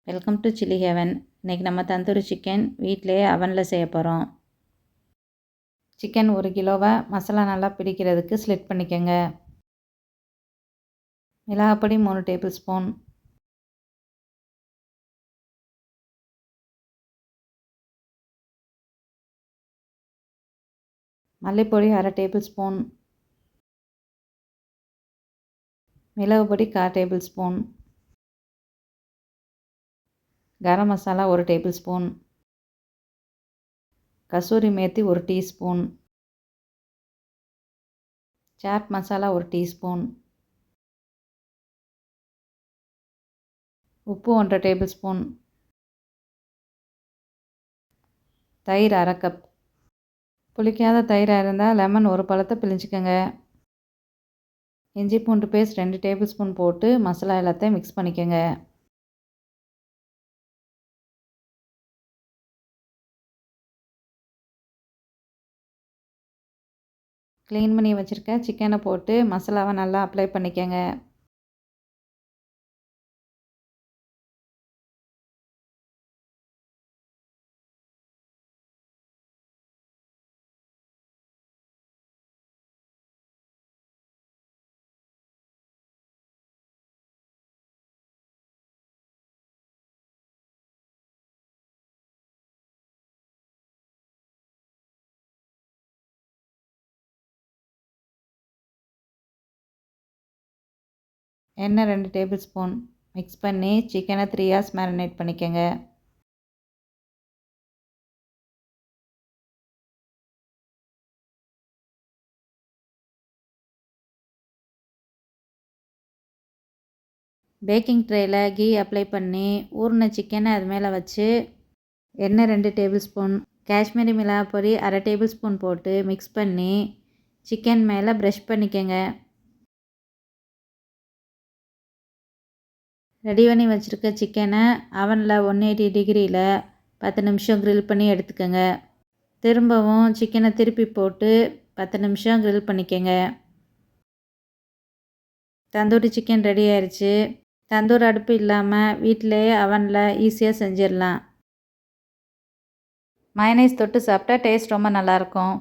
Welcome to chilli heaven. இன்றைக்கி நம்ம tandoori chicken வீட்டிலேயே அவனில் செய்ய போகிறோம். சிக்கன் 1 கிலோவை மசாலா நல்லா பிடிக்கிறதுக்கு ஸ்லிட் பண்ணிக்கோங்க. மிளகாப்பொடி 3 டேபிள் ஸ்பூன், மல்லிப்பொடி 1/2 டேபிள் ஸ்பூன், மிளகு பொடி 1/4 tablespoon, garam masala 1 tablespoon, kasuri methi 1 teaspoon, chaat masala 1 teaspoon, உப்பு 1/2 டேபிள் ஸ்பூன், தயிர் 1/2 கப். புளிக்காத தயிராக இருந்தால் லெமன் 1 பழத்தை பிழிஞ்சிக்கோங்க. இஞ்சி பூண்டு பேஸ்ட் 2 டேபிள் ஸ்பூன் போட்டு மசாலா எல்லாத்தையும் மிக்ஸ் பண்ணிக்கோங்க. க்ளீன் பண்ணி வச்சுருக்க சிக்கனை போட்டு மசாலாவை நல்லா அப்ளை பண்ணிக்கோங்க. எண்ணெய் 2 டேபிள் ஸ்பூன் மிக்ஸ் பண்ணி சிக்கனை 3 ஹார்ஸ் மேரினேட் பண்ணிக்கோங்க. பேக்கிங் ட்ரேயில் கீ அப்ளை பண்ணி ஊறின சிக்கனை அது மேலே வச்சு எண்ணெய் 2 டேபிள் ஸ்பூன், காஷ்மீரி மிளகாய் பொடி 1/2 டேபிள் ஸ்பூன் போட்டு மிக்ஸ் பண்ணி சிக்கன் மேலே ப்ரஷ் பண்ணிக்கோங்க. ரெடி பண்ணி வச்சுருக்க சிக்கனை அவனில் 180 டிகிரியில் 10 நிமிஷம் க்ரில் பண்ணி எடுத்துக்கோங்க. திரும்பவும் சிக்கனை திருப்பி போட்டு 10 நிமிஷம் க்ரில் பண்ணிக்கோங்க. தந்தூரி சிக்கன் ரெடி ஆயிடுச்சு. தந்தூர் அடுப்பு இல்லாமல் வீட்டிலேயே அவனில் ஈஸியாக செஞ்சிடலாம். மயனைஸ் தொட்டு சாப்பிட்டா டேஸ்ட் ரொம்ப நல்லாயிருக்கும்.